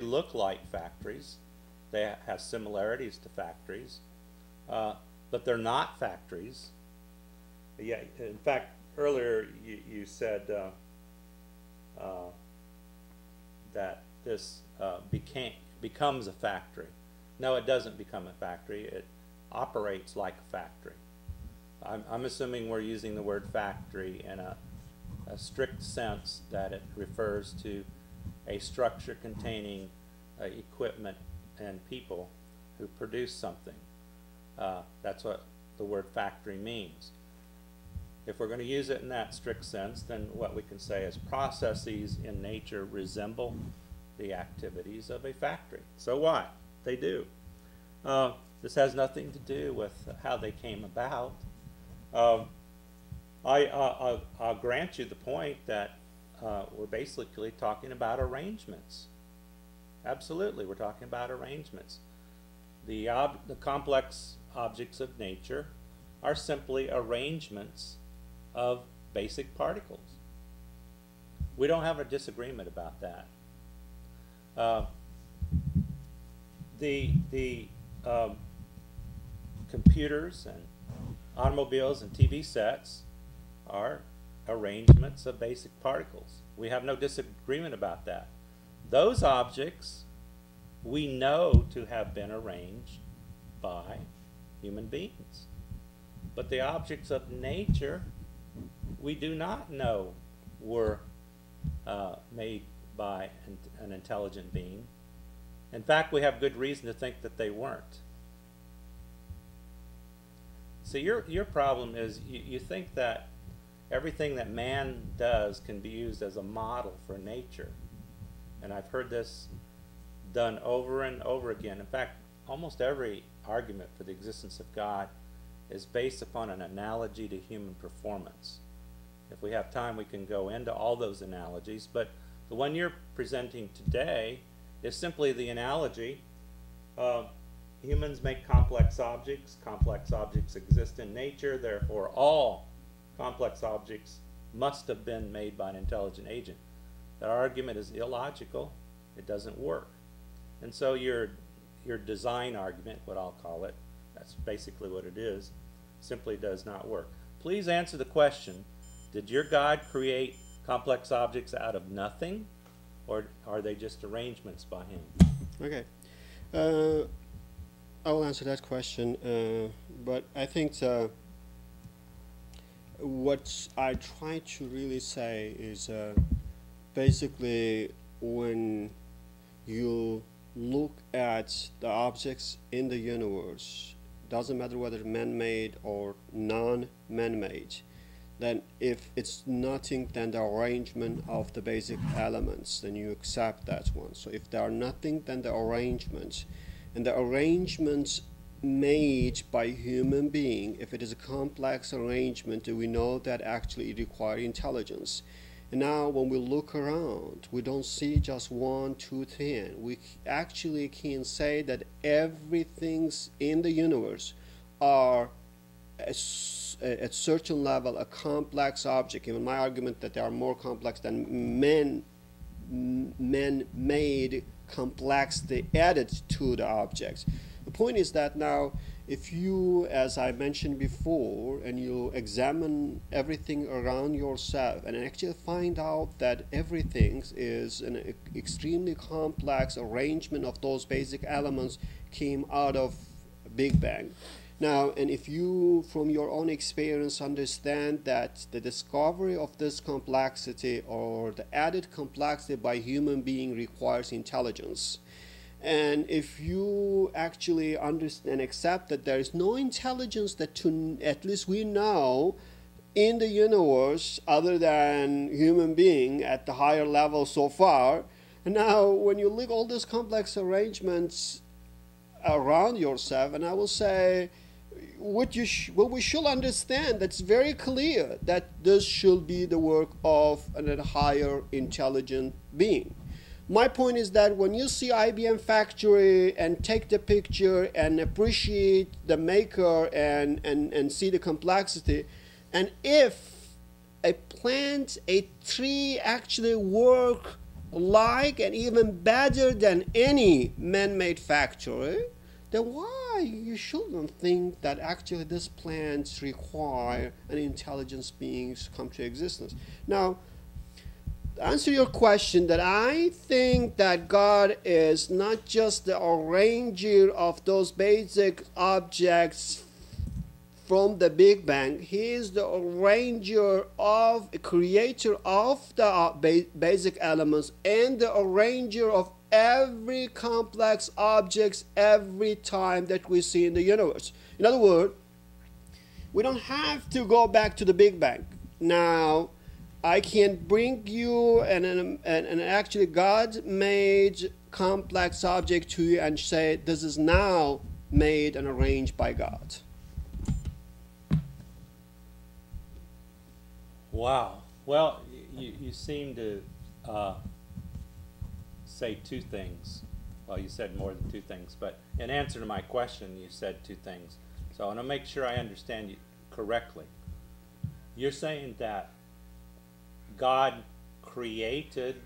look like factories. They have similarities to factories, but they're not factories. Yeah, in fact, earlier you said that this becomes a factory. No, it doesn't become a factory. It operates like a factory. I'm assuming we're using the word factory in a strict sense, that it refers to a structure containing equipment and people who produce something. That's what the word factory means. If we're going to use it in that strict sense, then what we can say is processes in nature resemble the activities of a factory. So what? They do. This has nothing to do with how they came about. I'll grant you the point that we're basically talking about arrangements. Absolutely, we're talking about arrangements. The complex objects of nature are simply arrangements of basic particles. We don't have a disagreement about that. The computers and automobiles and TV sets are arrangements of basic particles. We have no disagreement about that. Those objects we know to have been arranged by human beings. But the objects of nature we do not know were made by an intelligent being. In fact, we have good reason to think that they weren't. So your problem is you think that everything that man does can be used as a model for nature. And I've heard this done over and over again. In fact, almost every argument for the existence of God is based upon an analogy to human performance. If we have time, we can go into all those analogies, but the one you're presenting today is simply the analogy. Humans make complex objects exist in nature, therefore all complex objects must have been made by an intelligent agent. That argument is illogical. It doesn't work. And so your design argument, what I'll call it, that's basically what it is, simply does not work. Please answer the question, did your God create complex objects out of nothing, or are they just arrangements by him? Okay. I will answer that question, but I think what I try to really say is basically when you look at the objects in the universe, doesn't matter whether man-made or non-man-made, then if it's nothing than the arrangement of the basic elements, then you accept that one. So if they are nothing than the arrangement, and the arrangements made by human being, if it is a complex arrangement, we know that actually it requires intelligence. And now when we look around, we don't see just 1, 2, 10. We actually can say that everything's in the universe are at certain level a complex object. Even my argument that they are more complex than man-made complexity added to the objects. The point is that now if you, as I mentioned before, and you examine everything around yourself and actually find out that everything is an extremely complex arrangement of those basic elements came out of Big Bang. Now, and if you, from your own experience, understand that the discovery of this complexity or the added complexity by human being requires intelligence, and if you actually understand and accept that there is no intelligence that at least we know in the universe other than human being at the higher level so far, and now when you look at all these complex arrangements around yourself, and I will say what we should understand, that's very clear that this should be the work of a higher intelligent being. My point is that when you see IBM factory and take the picture and appreciate the maker and see the complexity, and if a plant, a tree actually work like and even better than any man-made factory, then why you shouldn't think that actually these plants require an intelligence beings come to existence? Now, to answer your question, that I think that God is not just the arranger of those basic objects from the Big Bang. He is the arranger of, creator of the basic elements, and the arranger of every complex objects every time that we see in the universe. In other words, we don't have to go back to the Big Bang. Now, I can bring you an actually God-made complex object to you and say this is now made and arranged by God. Wow. Well, you seem to say two things. Well, you said more than two things, but in answer to my question, you said two things. So I want to make sure I understand you correctly. You're saying that God created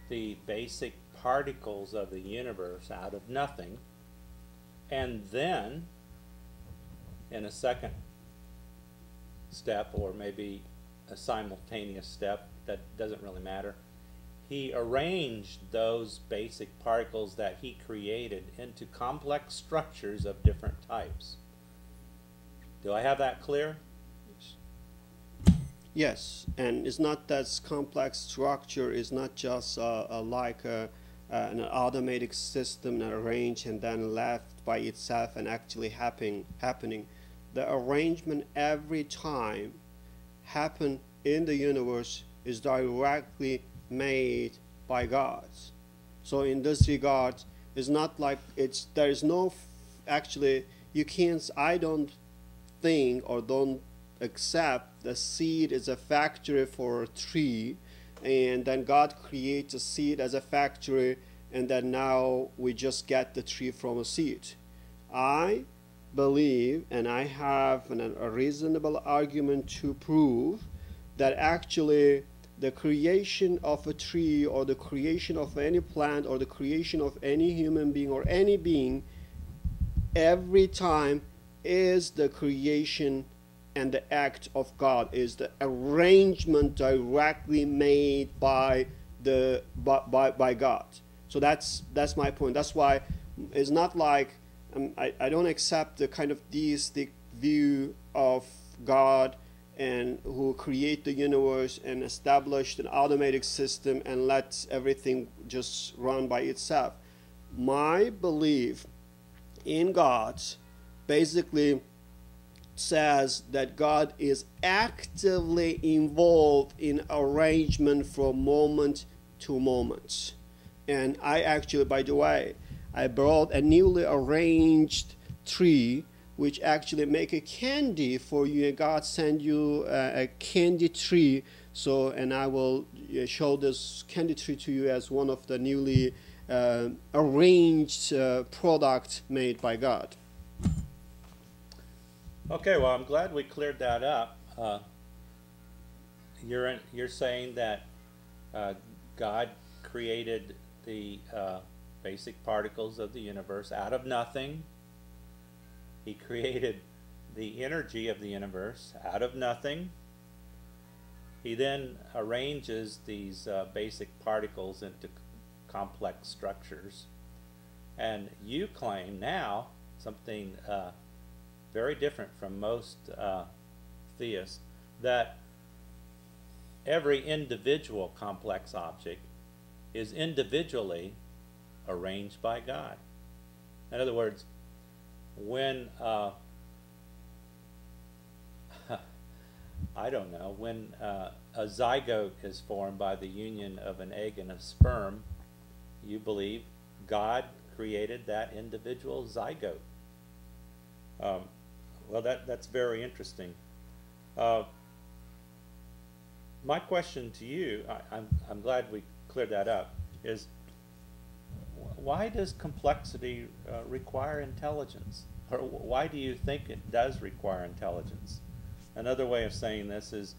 the basic particles of the universe out of nothing, and then in a second step, or maybe a simultaneous step, that doesn't really matter, he arranged those basic particles that he created into complex structures of different types. Do I have that clear? Yes, and it's not that complex structure is not just like an automatic system arranged and then left by itself and actually happening. The arrangement every time happen in the universe is directly made by God. So in this regard, it's not like there is no actually, you can't, I don't think or don't accept the seed is a factory for a tree, and then God creates a seed as a factory, and then now we just get the tree from a seed. I believe, and I have a reasonable argument to prove, that actually the creation of a tree or the creation of any plant or the creation of any human being or any being every time is the creation and the act of God, is the arrangement directly made by God. So that's my point. That's why it's not like I don't accept the kind of theistic view of God and who create the universe and established an automatic system and lets everything just run by itself. My belief in God basically says that God is actively involved in arrangement from moment to moment. And I actually, by the way, I brought a newly arranged tree which actually make a candy for you, and God send you a candy tree. So, and I will show this candy tree to you as one of the newly arranged product made by God. Okay, well, I'm glad we cleared that up. You're saying that God created the basic particles of the universe out of nothing. He created the energy of the universe out of nothing. He then arranges these basic particles into complex structures. And you claim now something very different from most theists, that every individual complex object is individually arranged by God. In other words, when I don't know, when a zygote is formed by the union of an egg and a sperm, you believe God created that individual zygote. Well, that's very interesting. My question to you, I'm glad we cleared that up, is why does complexity require intelligence? Or why do you think it does require intelligence? Another way of saying this is,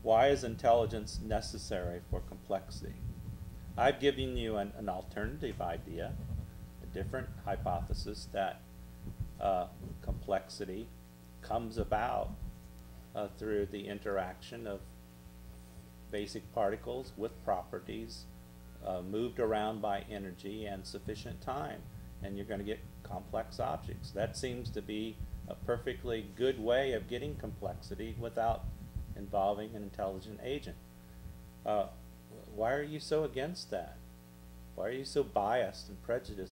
why is intelligence necessary for complexity? I've given you an alternative idea, a different hypothesis that complexity comes about through the interaction of basic particles with properties moved around by energy and sufficient time, and you're going to get complex objects. That seems to be a perfectly good way of getting complexity without involving an intelligent agent. Why are you so against that? Why are you so biased and prejudiced